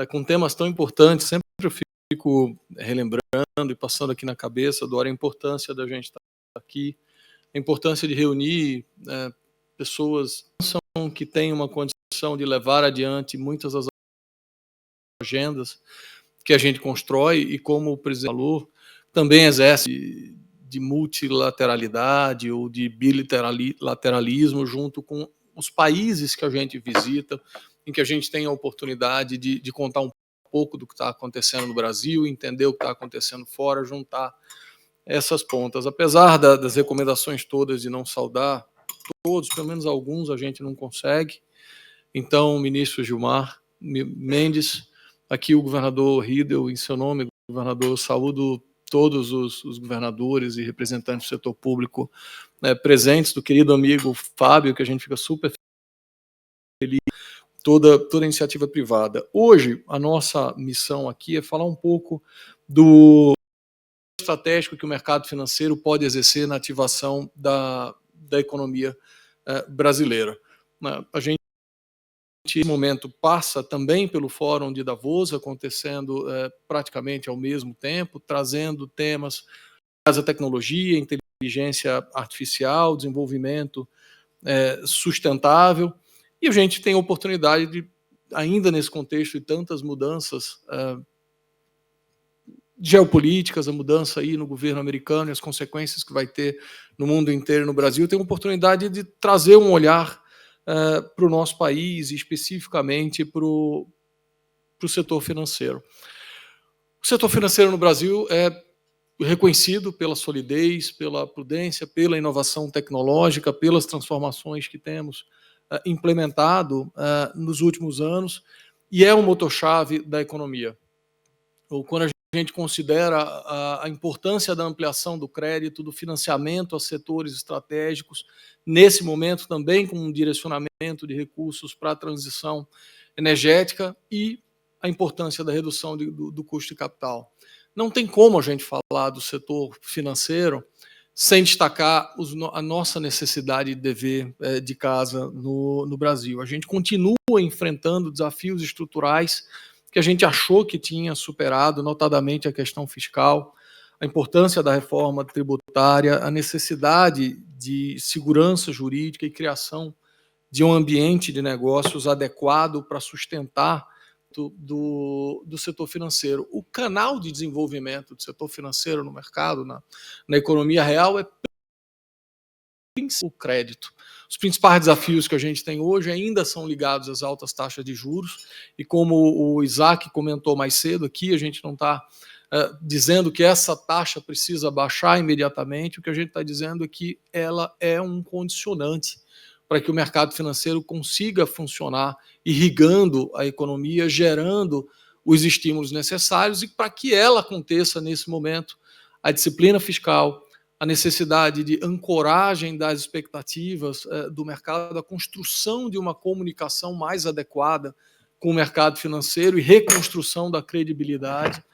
com temas tão importantes. Sempre eu fico relembrando e passando aqui na cabeça, Dora, a importância da gente estar aqui, a importância de reunir pessoas que têm uma condição de levar adiante muitas das agendas que a gente constrói e, como o presidente falou, também exerce de multilateralidade ou de bilateralismo junto com os países que a gente visita, em que a gente tem a oportunidade de contar um pouco do que está acontecendo no Brasil, entender o que está acontecendo fora, juntar essas pontas. Apesar das recomendações todas de não saudar todos, pelo menos alguns a gente não consegue. Então, ministro Gilmar Mendes, aqui o governador Riedel, em seu nome, governador, saúdo todos os governadores e representantes do setor público presentes, do querido amigo Fábio, que a gente fica super feliz, toda a iniciativa privada. Hoje, a nossa missão aqui é falar um pouco do estratégico que o mercado financeiro pode exercer na ativação da economia brasileira. A gente, nesse momento, passa também pelo Fórum de Davos, acontecendo praticamente ao mesmo tempo, trazendo temas da tecnologia, inteligência artificial, desenvolvimento sustentável, e a gente tem a oportunidade de, ainda nesse contexto de tantas mudanças geopolíticas, a mudança aí no governo americano e as consequências que vai ter no mundo inteiro, no Brasil, tem a oportunidade de trazer um olhar para o nosso país e especificamente para o setor financeiro. O setor financeiro no Brasil é reconhecido pela solidez, pela prudência, pela inovação tecnológica, pelas transformações que temos implementado nos últimos anos, e é um motor-chave da economia. Quando a gente considera a importância da ampliação do crédito, do financiamento a setores estratégicos, nesse momento também com um direcionamento de recursos para a transição energética e a importância da redução do custo de capital. Não tem como a gente falar do setor financeiro sem destacar a nossa necessidade de dever de casa no Brasil. A gente continua enfrentando desafios estruturais que a gente achou que tinha superado, notadamente a questão fiscal, a importância da reforma tributária, a necessidade de segurança jurídica e criação de um ambiente de negócios adequado para sustentar do setor financeiro. O canal de desenvolvimento do setor financeiro no mercado, na economia real, é o crédito. Os principais desafios que a gente tem hoje ainda são ligados às altas taxas de juros, e como o Isaac comentou mais cedo aqui, a gente não está dizendo que essa taxa precisa baixar imediatamente, o que a gente está dizendo é que ela é um condicionante para que o mercado financeiro consiga funcionar, irrigando a economia, gerando os estímulos necessários, e para que ela aconteça nesse momento, a disciplina fiscal, a necessidade de ancoragem das expectativas do mercado, a construção de uma comunicação mais adequada com o mercado financeiro e reconstrução da credibilidade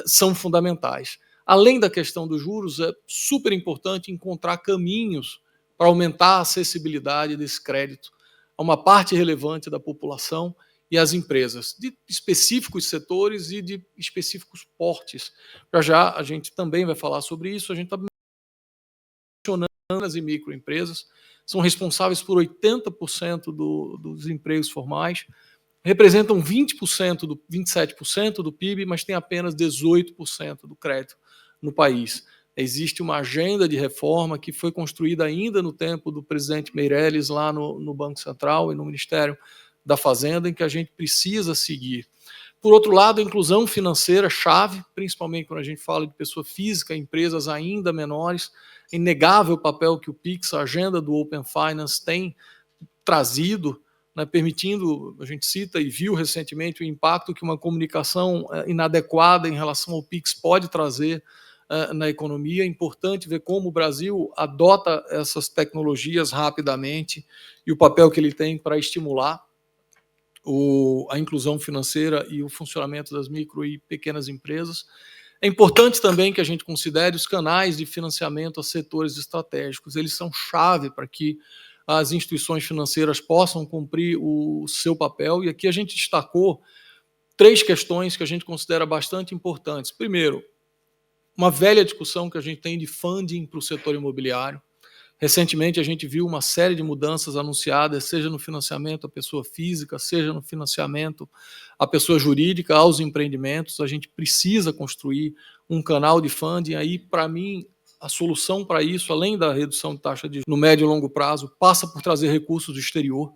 são fundamentais. Além da questão dos juros, é super importante encontrar caminhos para aumentar a acessibilidade desse crédito a uma parte relevante da população e às empresas, de específicos setores e de específicos portes. Já a gente também vai falar sobre isso, a gente está mencionando as microempresas, são responsáveis por 80% dos empregos formais, representam 27% do PIB, mas têm apenas 18% do crédito no país. Existe uma agenda de reforma que foi construída ainda no tempo do presidente Meirelles, lá no Banco Central e no Ministério da Fazenda, em que a gente precisa seguir. Por outro lado, a inclusão financeira chave, principalmente quando a gente fala de pessoa física, empresas ainda menores, é inegável o papel que o PIX, a agenda do Open Finance, tem trazido, permitindo, a gente cita e viu recentemente o impacto que uma comunicação inadequada em relação ao PIX pode trazer na economia. É importante ver como o Brasil adota essas tecnologias rapidamente e o papel que ele tem para estimular a inclusão financeira e o funcionamento das micro e pequenas empresas. É importante também que a gente considere os canais de financiamento a setores estratégicos. Eles são chave para que as instituições financeiras possam cumprir o seu papel, e aqui a gente destacou 3 questões que a gente considera bastante importantes. Primeiro, uma velha discussão que a gente tem de funding para o setor imobiliário. Recentemente, a gente viu uma série de mudanças anunciadas, seja no financiamento à pessoa física, seja no financiamento à pessoa jurídica, aos empreendimentos. A gente precisa construir um canal de funding. Aí, para mim, a solução para isso, além da redução de taxa de juros no médio e longo prazo, passa por trazer recursos do exterior.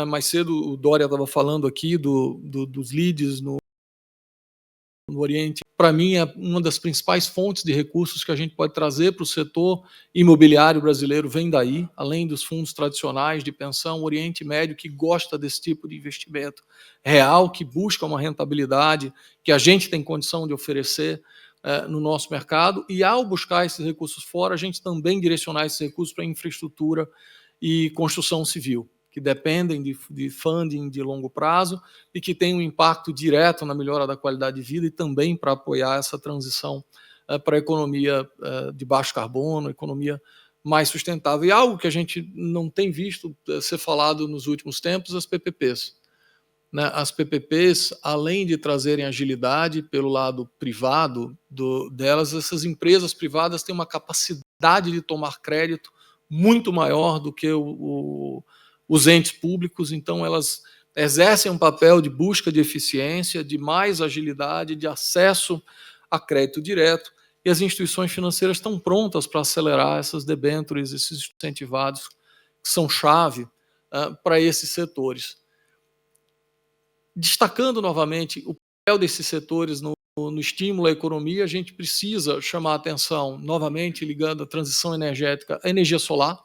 Mais cedo, o Dória estava falando aqui dos leads no Oriente. Para mim, é uma das principais fontes de recursos que a gente pode trazer para o setor imobiliário brasileiro, vem daí, além dos fundos tradicionais de pensão, o Oriente Médio, que gosta desse tipo de investimento real, que busca uma rentabilidade que a gente tem condição de oferecer no nosso mercado, e ao buscar esses recursos fora, a gente também direcionar esses recursos para infraestrutura e construção civil, que dependem de funding de longo prazo e que tem um impacto direto na melhora da qualidade de vida e também para apoiar essa transição para a economia de baixo carbono, economia mais sustentável. E algo que a gente não tem visto ser falado nos últimos tempos, as PPPs. As PPPs, além de trazerem agilidade pelo lado privado delas, essas empresas privadas têm uma capacidade de tomar crédito muito maior do que os entes públicos, então elas exercem um papel de busca de eficiência, de mais agilidade, de acesso a crédito direto, e as instituições financeiras estão prontas para acelerar essas debêntures, esses incentivados, que são chave para esses setores. Destacando novamente o papel desses setores no estímulo à economia, a gente precisa chamar a atenção, novamente ligando a transição energética à energia solar.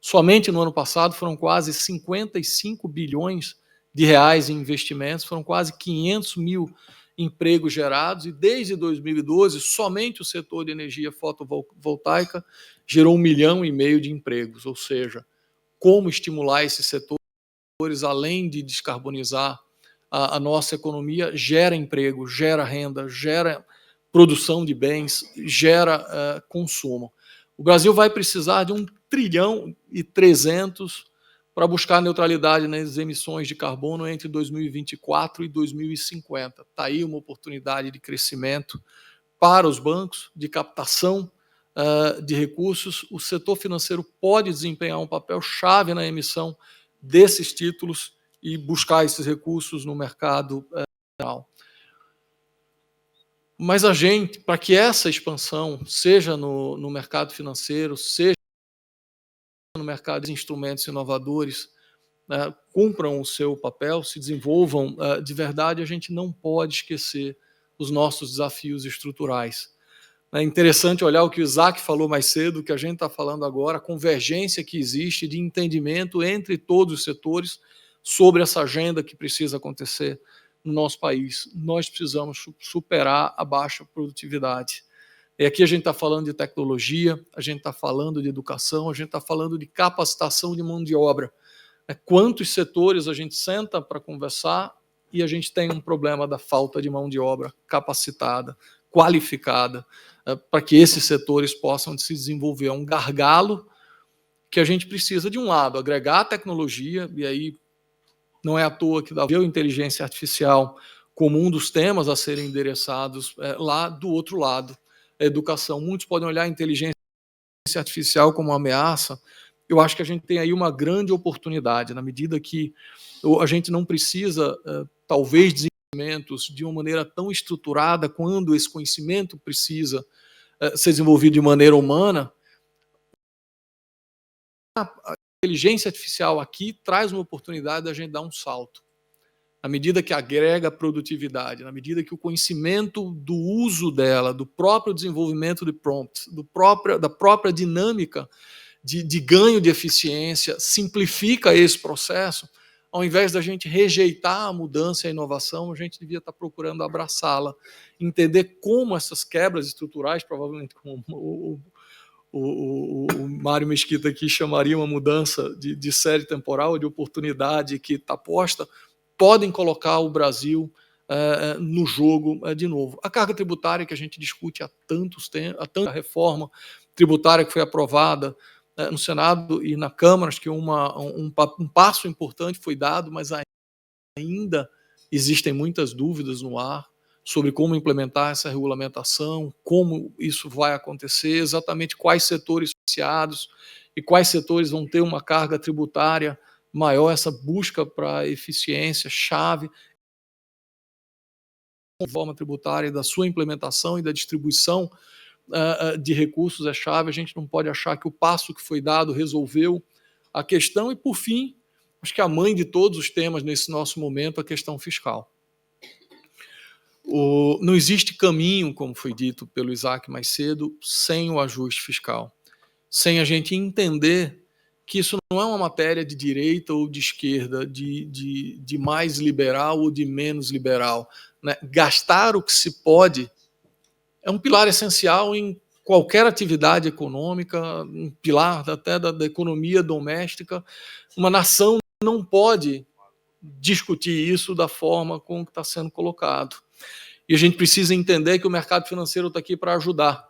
Somente no ano passado foram quase 55 bilhões de reais em investimentos, foram quase 500 mil empregos gerados, e desde 2012, somente o setor de energia fotovoltaica gerou 1,5 milhão de empregos, ou seja, como estimular esses setores, além de descarbonizar a nossa economia, gera emprego, gera renda, gera produção de bens, gera consumo. O Brasil vai precisar de 1,3 trilhão para buscar a neutralidade nas emissões de carbono entre 2024 e 2050. Está aí uma oportunidade de crescimento para os bancos, de captação de recursos. O setor financeiro pode desempenhar um papel chave na emissão desses títulos e buscar esses recursos no mercado internacional. Mas a gente, para que essa expansão, seja no mercado financeiro, seja no mercado de instrumentos inovadores, cumpram o seu papel, se desenvolvam de verdade, a gente não pode esquecer os nossos desafios estruturais. É interessante olhar o que o Isaac falou mais cedo, o que a gente está falando agora, a convergência que existe de entendimento entre todos os setores sobre essa agenda que precisa acontecer no nosso país. Nós precisamos superar a baixa produtividade. E aqui a gente está falando de tecnologia, a gente está falando de educação, a gente está falando de capacitação de mão de obra. Quantos setores a gente senta para conversar e a gente tem um problema da falta de mão de obra capacitada, qualificada, para que esses setores possam se desenvolver. É um gargalo que a gente precisa, de um lado, agregar tecnologia, e aí não é à toa que dá a inteligência artificial como um dos temas a serem endereçados lá do outro lado, a educação. Muitos podem olhar a inteligência artificial como uma ameaça. Eu acho que a gente tem aí uma grande oportunidade, na medida que a gente não precisa, talvez, desenvolvimentos de uma maneira tão estruturada quando esse conhecimento precisa ser desenvolvido de maneira humana. A inteligência artificial aqui traz uma oportunidade da gente dar um salto. Na medida que agrega produtividade, na medida que o conhecimento do uso dela, do próprio desenvolvimento de prompts, da própria dinâmica de ganho de eficiência, simplifica esse processo, ao invés da gente rejeitar a mudança e a inovação, a gente devia estar procurando abraçá-la, entender como essas quebras estruturais, provavelmente como o Mário Mesquita aqui chamaria uma mudança de série temporal, de oportunidade que está posta, podem colocar o Brasil no jogo de novo. A carga tributária que a gente discute há tantos tempos, a tanta reforma tributária que foi aprovada no Senado e na Câmara, acho que um passo importante foi dado, mas ainda existem muitas dúvidas no ar sobre como implementar essa regulamentação, como isso vai acontecer, exatamente quais setores associados e quais setores vão ter uma carga tributária maior, essa busca para eficiência, chave, forma tributária da sua implementação e da distribuição de recursos é chave. A gente não pode achar que o passo que foi dado resolveu a questão. E, por fim, acho que a mãe de todos os temas nesse nosso momento, a questão fiscal. Não existe caminho, como foi dito pelo Isaac mais cedo, sem o ajuste fiscal, sem a gente entender que isso não é uma matéria de direita ou de esquerda, de mais liberal ou de menos liberal. Né? Gastar o que se pode é um pilar essencial em qualquer atividade econômica, um pilar até da economia doméstica. Uma nação não pode discutir isso da forma como está sendo colocado. E a gente precisa entender que o mercado financeiro está aqui para ajudar,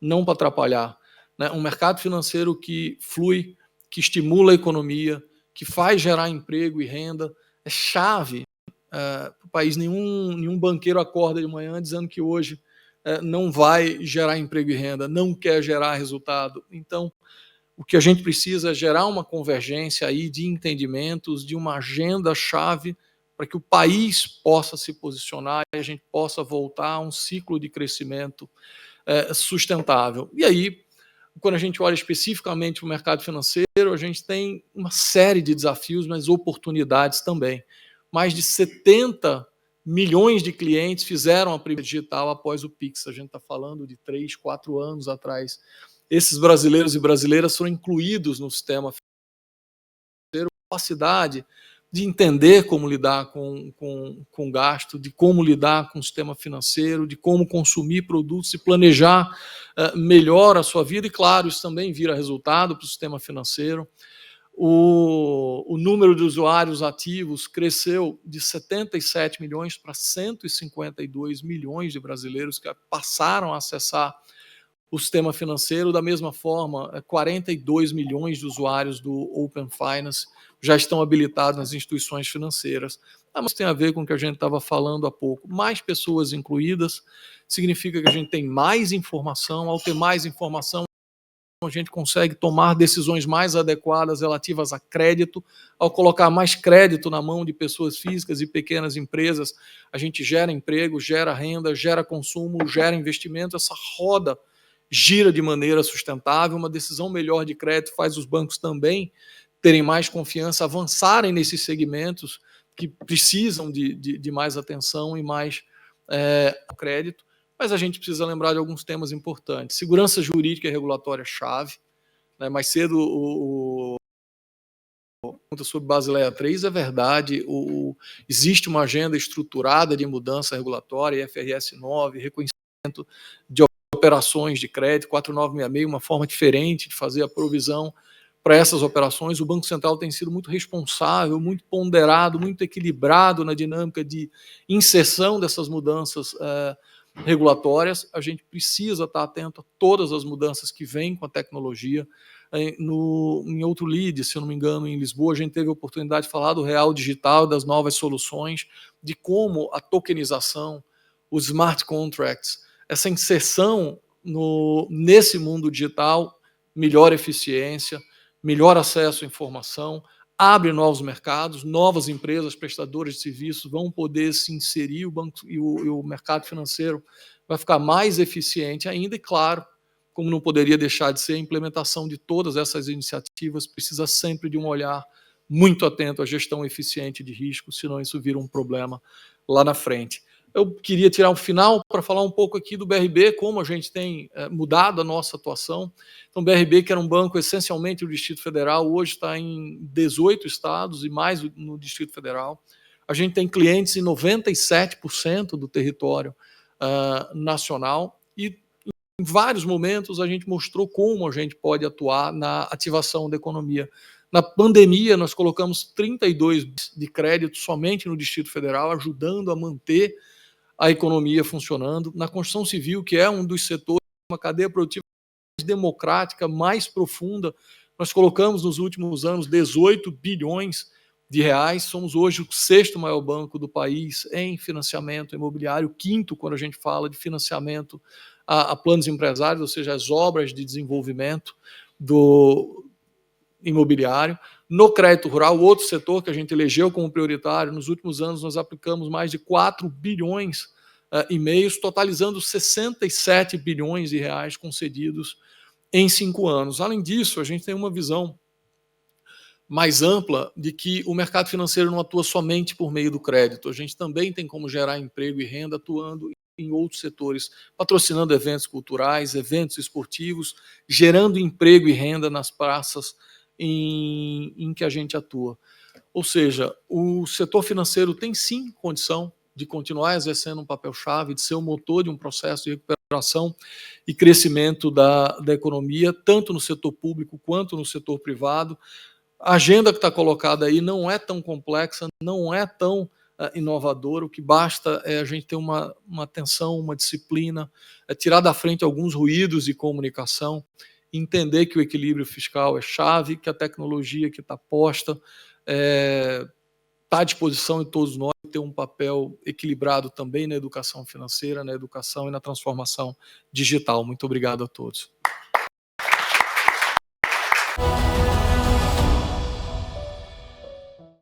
não para atrapalhar. Né? Um mercado financeiro que flui, que estimula a economia, que faz gerar emprego e renda, é chave para o país. Nenhum banqueiro acorda de manhã dizendo que hoje não vai gerar emprego e renda, não quer gerar resultado. Então, o que a gente precisa é gerar uma convergência aí de entendimentos, de uma agenda-chave para que o país possa se posicionar e a gente possa voltar a um ciclo de crescimento sustentável. E aí, quando a gente olha especificamente para o mercado financeiro, a gente tem uma série de desafios, mas oportunidades também. Mais de 70 milhões de clientes fizeram a primeira digital após o Pix. A gente está falando de 3, 4 anos atrás. Esses brasileiros e brasileiras foram incluídos no sistema financeiro, capacidade de entender como lidar com gasto, de como lidar com o sistema financeiro, de como consumir produtos e planejar melhor a sua vida. E, claro, isso também vira resultado para o sistema financeiro. O número de usuários ativos cresceu de 77 milhões para 152 milhões de brasileiros que passaram a acessar o sistema financeiro. Da mesma forma, 42 milhões de usuários do Open Finance já estão habilitados nas instituições financeiras. Mas tem a ver com o que a gente estava falando há pouco. Mais pessoas incluídas significa que a gente tem mais informação. Ao ter mais informação, a gente consegue tomar decisões mais adequadas relativas a crédito. Ao colocar mais crédito na mão de pessoas físicas e pequenas empresas, a gente gera emprego, gera renda, gera consumo, gera investimento. Essa roda gira de maneira sustentável. Uma decisão melhor de crédito faz os bancos também terem mais confiança, avançarem nesses segmentos que precisam de mais atenção e mais crédito. Mas a gente precisa lembrar de alguns temas importantes. Segurança jurídica e regulatória chave. Né? Mais cedo, pergunta sobre Basileia 3 é verdade. Existe uma agenda estruturada de mudança regulatória, IFRS 9, reconhecimento de operações de crédito, 4966, uma forma diferente de fazer a provisão para essas operações. O Banco Central tem sido muito responsável, muito ponderado, muito equilibrado na dinâmica de inserção dessas mudanças regulatórias. A gente precisa estar atento a todas as mudanças que vêm com a tecnologia. Em outro lead, se eu não me engano, em Lisboa, a gente teve a oportunidade de falar do real digital, das novas soluções, de como a tokenização, os smart contracts, essa inserção nesse mundo digital, melhor eficiência, melhor acesso à informação, abre novos mercados, novas empresas prestadoras de serviços vão poder se inserir, o banco e o mercado financeiro vai ficar mais eficiente ainda. E, claro, como não poderia deixar de ser, a implementação de todas essas iniciativas precisa sempre de um olhar muito atento à gestão eficiente de risco, senão isso vira um problema lá na frente. Eu queria tirar um final para falar um pouco aqui do BRB, como a gente tem mudado a nossa atuação. Então, o BRB, que era um banco essencialmente do Distrito Federal, hoje está em 18 estados e mais no Distrito Federal. A gente tem clientes em 97% do território nacional e, em vários momentos, a gente mostrou como a gente pode atuar na ativação da economia. Na pandemia, nós colocamos 32 de crédito somente no Distrito Federal, ajudando a manter a economia funcionando. Na construção civil, que é um dos setores, uma cadeia produtiva mais democrática, mais profunda, nós colocamos nos últimos anos 18 bilhões de reais. Somos hoje o 6º maior banco do país em financiamento imobiliário, o 5º quando a gente fala de financiamento a planos empresários, ou seja, as obras de desenvolvimento do imobiliário. No crédito rural, outro setor que a gente elegeu como prioritário, nos últimos anos nós aplicamos mais de 4 bilhões e meio, totalizando 67 bilhões de reais concedidos em 5 anos. Além disso, a gente tem uma visão mais ampla de que o mercado financeiro não atua somente por meio do crédito. A gente também tem como gerar emprego e renda atuando em outros setores, patrocinando eventos culturais, eventos esportivos, gerando emprego e renda nas praças em que a gente atua. Ou seja, o setor financeiro tem sim condição de continuar exercendo um papel-chave, de ser o motor de um processo de recuperação e crescimento da economia, tanto no setor público quanto no setor privado. A agenda que está colocada aí não é tão complexa, não é tão inovadora, o que basta é a gente ter uma atenção, uma disciplina, tirar da frente alguns ruídos de comunicação, entender que o equilíbrio fiscal é chave, que a tecnologia que está posta está à disposição de todos nós, ter um papel equilibrado também na educação financeira, na educação e na transformação digital. Muito obrigado a todos.